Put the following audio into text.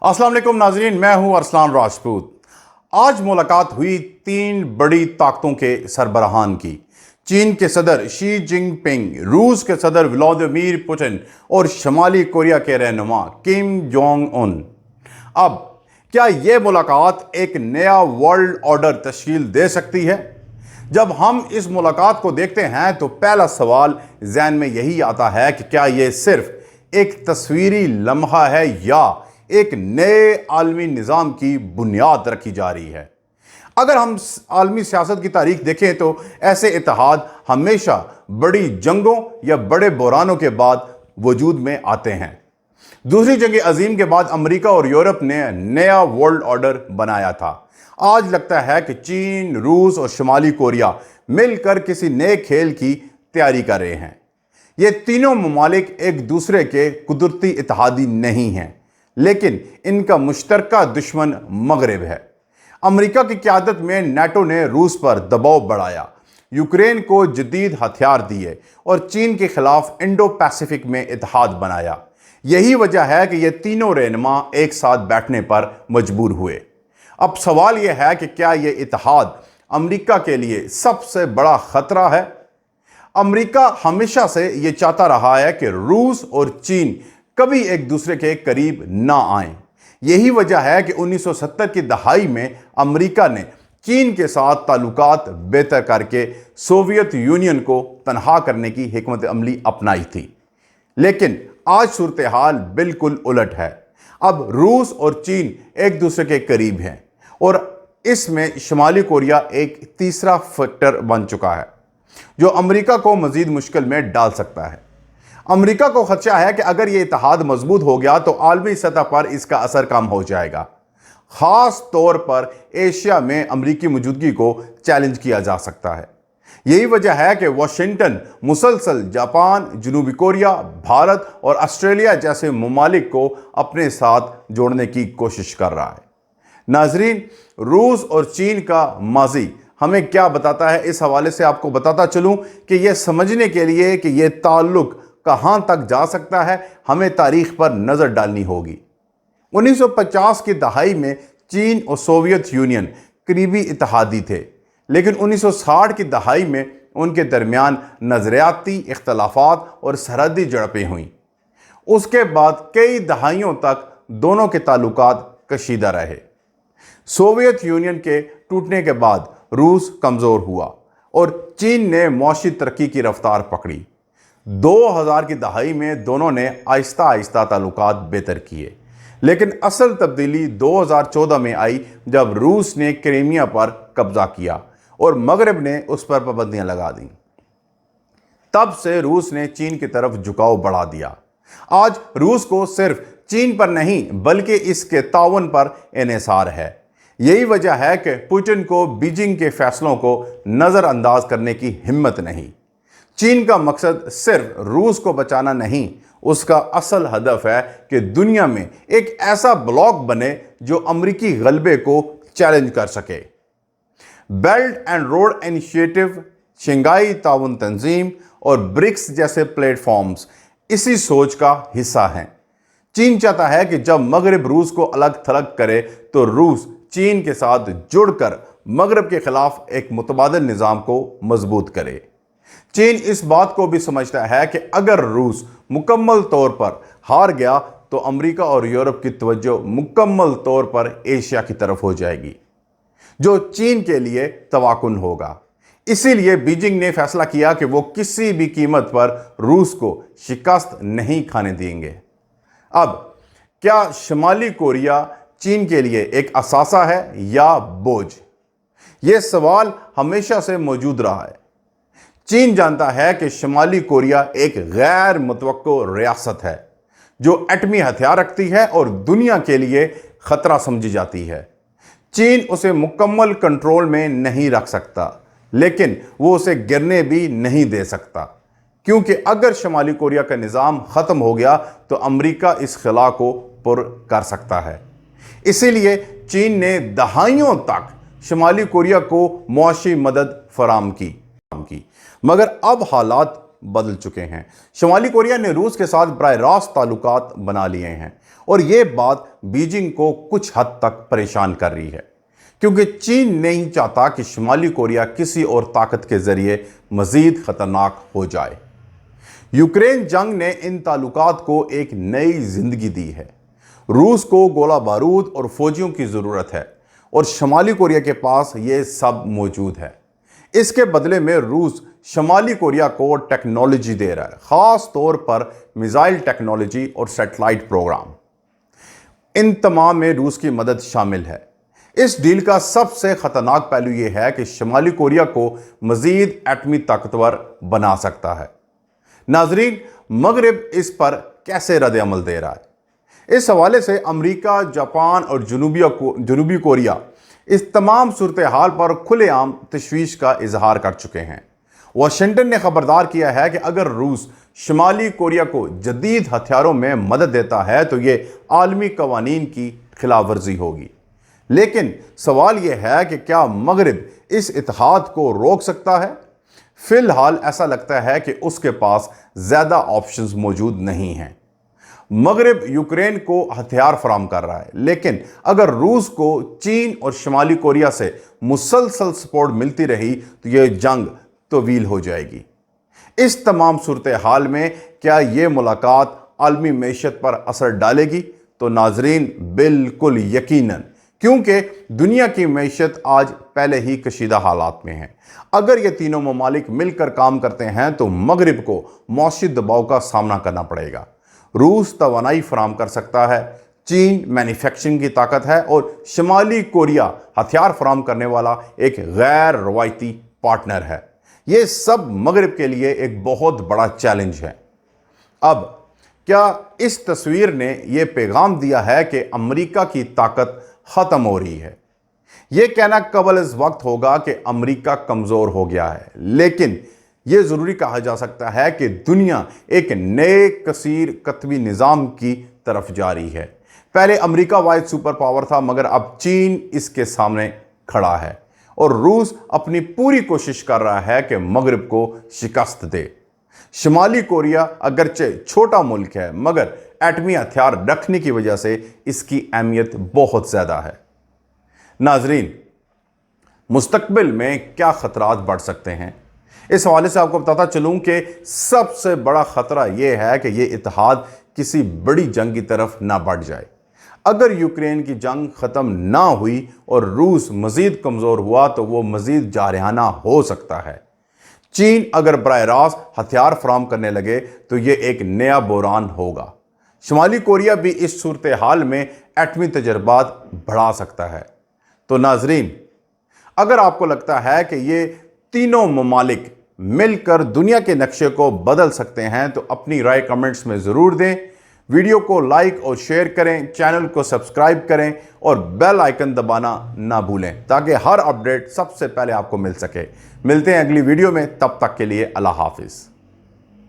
अस्सलाम वालेकुम नाजरीन, मैं हूं अरसलान राजपूत। आज मुलाकात हुई तीन बड़ी ताकतों के सरबराहान की। चीन के सदर शी जिनपिंग, रूस के सदर व्लादिमीर पुतिन और शमाली कोरिया के रहनुमा किम जोंग उन। अब क्या यह मुलाकात एक नया वर्ल्ड ऑर्डर तश्कील दे सकती है? जब हम इस मुलाकात को देखते हैं तो पहला सवाल जहन में यही आता है कि क्या यह सिर्फ एक तस्वीरी लम्हा है या एक नए आलमी निज़ाम की बुनियाद रखी जा रही है। अगर हम आलमी सियासत की तारीख देखें तो ऐसे इत्तेहाद हमेशा बड़ी जंगों या बड़े बहरानों के बाद वजूद में आते हैं। दूसरी जंग अजीम के बाद अमेरिका और यूरोप ने नया वर्ल्ड ऑर्डर बनाया था। आज लगता है कि चीन, रूस और शुमाली कोरिया मिलकर किसी नए खेल की तैयारी कर रहे हैं। ये तीनों ममालिक एक दूसरे के कुदरती इत्तेहादी नहीं हैं, लेकिन इनका मुश्तरका दुश्मन मगरब है। अमेरिका की क़यादत में नाटो ने रूस पर दबाव बढ़ाया, यूक्रेन को जदीद हथियार दिए और चीन के खिलाफ इंडो पैसिफिक में इत्तेहाद बनाया। यही वजह है कि ये तीनों रहनुमा एक साथ बैठने पर मजबूर हुए। अब सवाल यह है कि क्या ये इत्तेहाद अमेरिका के लिए सबसे बड़ा खतरा है? अमेरिका हमेशा से ये चाहता रहा है कि रूस और चीन कभी एक दूसरे के करीब ना आएं। यही वजह है कि 1970 की दहाई में अमेरिका ने चीन के साथ ताल्लुकात बेहतर करके सोवियत यूनियन को तनहा करने की हिकमत अमली अपनाई थी। लेकिन आज सूरत हाल बिल्कुल उलट है। अब रूस और चीन एक दूसरे के करीब हैं और इसमें शुमाली कोरिया एक तीसरा फैक्टर बन चुका है जो अमेरिका को मजीद मुश्किल में डाल सकता है। अमेरिका को खदशा है कि अगर यह इत्तेहाद मजबूत हो गया तो आलमी सतह पर इसका असर कम हो जाएगा। खास तौर पर एशिया में अमेरिकी मौजूदगी को चैलेंज किया जा सकता है। यही वजह है कि वाशिंगटन मुसलसल जापान, जनूबी कोरिया, भारत और ऑस्ट्रेलिया जैसे ममालिक को अपने साथ जोड़ने की कोशिश कर रहा है। नाजरीन, रूस और चीन का माजी हमें क्या बताता है, इस हवाले से आपको बताता चलूं कि यह समझने के लिए कि यह ताल्लुक कहां तक जा सकता है, हमें तारीख पर नजर डालनी होगी। 1950 की दहाई में चीन और सोवियत यूनियन करीबी इत्तेहादी थे, लेकिन 1960 की दहाई में उनके दरमियान नजरियाती इख्तलाफात और सरहदी झड़पें हुईं। उसके बाद कई दहाइयों तक दोनों के ताल्लुकात कशीदा रहे। सोवियत यूनियन के टूटने के बाद रूस कमज़ोर हुआ और चीन ने मौशी तरक्की की रफ्तार पकड़ी। 2000 की दहाई में दोनों ने आहिस्ता आहिस्ता ताल्लुकात बेहतर किए, लेकिन असल तब्दीली 2014 में आई जब रूस ने क्रीमिया पर कब्जा किया और मगरब ने उस पर पाबंदियां लगा दी। तब से रूस ने चीन की तरफ झुकाव बढ़ा दिया। आज रूस को सिर्फ चीन पर नहीं बल्कि इसके ताउन पर इन्हिसार है। यही वजह है कि पुतिन को बीजिंग के फैसलों को नज़रअंदाज करने की हिम्मत नहीं। चीन का मकसद सिर्फ रूस को बचाना नहीं, उसका असल हदफ है कि दुनिया में एक ऐसा ब्लॉक बने जो अमेरिकी गलबे को चैलेंज कर सके। Belt and road initiative, Shanghai ताउन तंजीम और ब्रिक्स जैसे प्लेटफॉर्म्स इसी सोच का हिस्सा हैं। चीन चाहता है कि जब मगरब रूस को अलग थलग करे तो रूस चीन के साथ जुड़कर मगरब के खिलाफ एक मुतबादिल निज़ाम को मजबूत करे। चीन इस बात को भी समझता है कि अगर रूस मुकम्मल तौर पर हार गया तो अमेरिका और यूरोप की तवज्जो मुकम्मल तौर पर एशिया की तरफ हो जाएगी, जो चीन के लिए तवाकुन होगा। इसीलिए बीजिंग ने फैसला किया कि वो किसी भी कीमत पर रूस को शिकस्त नहीं खाने देंगे। अब क्या शुमाली कोरिया चीन के लिए एक असासा है या बोझ? यह सवाल हमेशा से मौजूद रहा है। चीन जानता है कि शुमाली कोरिया एक गैर मुतवक्को रियासत है जो एटमी हथियार रखती है और दुनिया के लिए खतरा समझी जाती है। चीन उसे मुकम्मल कंट्रोल में नहीं रख सकता, लेकिन वो उसे गिरने भी नहीं दे सकता, क्योंकि अगर शुमाली कोरिया का निज़ाम ख़त्म हो गया तो अमेरिका इस खला को पुर कर सकता है। इसीलिए चीन ने दहाइयों तक शुमाली कोरिया को मुआशी मदद फराम की, मगर अब हालात بدل چکے ہیں۔ شمالی کوریا نے روس کے ساتھ براہ راست تعلقات بنا لیے ہیں اور یہ بات بیجنگ کو کچھ حد تک پریشان کر رہی ہے، کیونکہ چین نہیں چاہتا کہ شمالی کوریا کسی اور طاقت کے ذریعے مزید خطرناک ہو جائے۔ یوکرین جنگ نے ان تعلقات کو ایک نئی زندگی دی ہے۔ روس کو گولہ بارود اور فوجیوں کی ضرورت ہے اور شمالی کوریا کے پاس یہ سب موجود ہے۔ اس کے بدلے میں روس شمالی کوریا کو ٹیکنالوجی دے رہا ہے، خاص طور پر میزائل ٹیکنالوجی اور سیٹلائٹ پروگرام۔ ان تمام میں روس کی مدد شامل ہے۔ اس ڈیل کا سب سے خطرناک پہلو یہ ہے کہ شمالی کوریا کو مزید ایٹمی طاقتور بنا سکتا ہے۔ ناظرین، مغرب اس پر کیسے رد عمل دے رہا ہے؟ اس حوالے سے امریکہ، جاپان اور جنوبی کوریا اس تمام صورتحال پر کھلے عام تشویش کا اظہار کر چکے ہیں۔ واشنگٹن نے خبردار کیا ہے کہ اگر روس شمالی کوریا کو جدید ہتھیاروں میں مدد دیتا ہے تو یہ عالمی قوانین کی خلاف ورزی ہوگی۔ لیکن سوال یہ ہے کہ کیا مغرب اس اتحاد کو روک سکتا ہے؟ فی الحال ایسا لگتا ہے کہ اس کے پاس زیادہ آپشنز موجود نہیں ہیں۔ مغرب یوکرین کو ہتھیار فراہم کر رہا ہے، لیکن اگر روس کو چین اور شمالی کوریا سے مسلسل سپورٹ ملتی رہی تو یہ جنگ طویل ہو جائے گی۔ اس تمام صورتحال میں کیا یہ ملاقات عالمی معیشت پر اثر ڈالے گی؟ تو ناظرین، بالکل یقیناً، کیونکہ دنیا کی معیشت آج پہلے ہی کشیدہ حالات میں ہے۔ اگر یہ تینوں ممالک مل کر کام کرتے ہیں تو مغرب کو معاشی دباؤ کا سامنا کرنا پڑے گا۔ روس توانائی فراہم کر سکتا ہے، چین مینوفیکچرنگ کی طاقت ہے اور شمالی کوریا ہتھیار فراہم کرنے والا ایک غیر روایتی پارٹنر ہے۔ یہ سب مغرب کے لیے ایک بہت بڑا چیلنج ہے۔ اب کیا اس تصویر نے یہ پیغام دیا ہے کہ امریکہ کی طاقت ختم ہو رہی ہے؟ یہ کہنا قبل از وقت ہوگا کہ امریکہ کمزور ہو گیا ہے، لیکن یہ ضروری کہا جا سکتا ہے کہ دنیا ایک نئے کثیر قطبی نظام کی طرف جا رہی ہے۔ پہلے امریکہ واحد سپر پاور تھا، مگر اب چین اس کے سامنے کھڑا ہے اور روس اپنی پوری کوشش کر رہا ہے کہ مغرب کو شکست دے۔ شمالی کوریا اگرچہ چھوٹا ملک ہے، مگر ایٹمی ہتھیار رکھنے کی وجہ سے اس کی اہمیت بہت زیادہ ہے۔ ناظرین، مستقبل میں کیا خطرات بڑھ سکتے ہیں؟ اس حوالے سے آپ کو بتاتا چلوں کہ سب سے بڑا خطرہ یہ ہے کہ یہ اتحاد کسی بڑی جنگ کی طرف نہ بڑھ جائے۔ اگر یوکرین کی جنگ ختم نہ ہوئی اور روس مزید کمزور ہوا تو وہ مزید جارحانہ ہو سکتا ہے۔ چین اگر براہ راست ہتھیار فراہم کرنے لگے تو یہ ایک نیا بحران ہوگا۔ شمالی کوریا بھی اس صورتحال میں ایٹمی تجربات بڑھا سکتا ہے۔ تو ناظرین، اگر آپ کو لگتا ہے کہ یہ تینوں ممالک مل کر دنیا کے نقشے کو بدل سکتے ہیں تو اپنی رائے کمنٹس میں ضرور دیں۔ ویڈیو کو لائک اور شیئر کریں، چینل کو سبسکرائب کریں اور بیل آئیکن دبانا نہ بھولیں تاکہ ہر اپڈیٹ سب سے پہلے آپ کو مل سکے۔ ملتے ہیں اگلی ویڈیو میں، تب تک کے لیے اللہ حافظ۔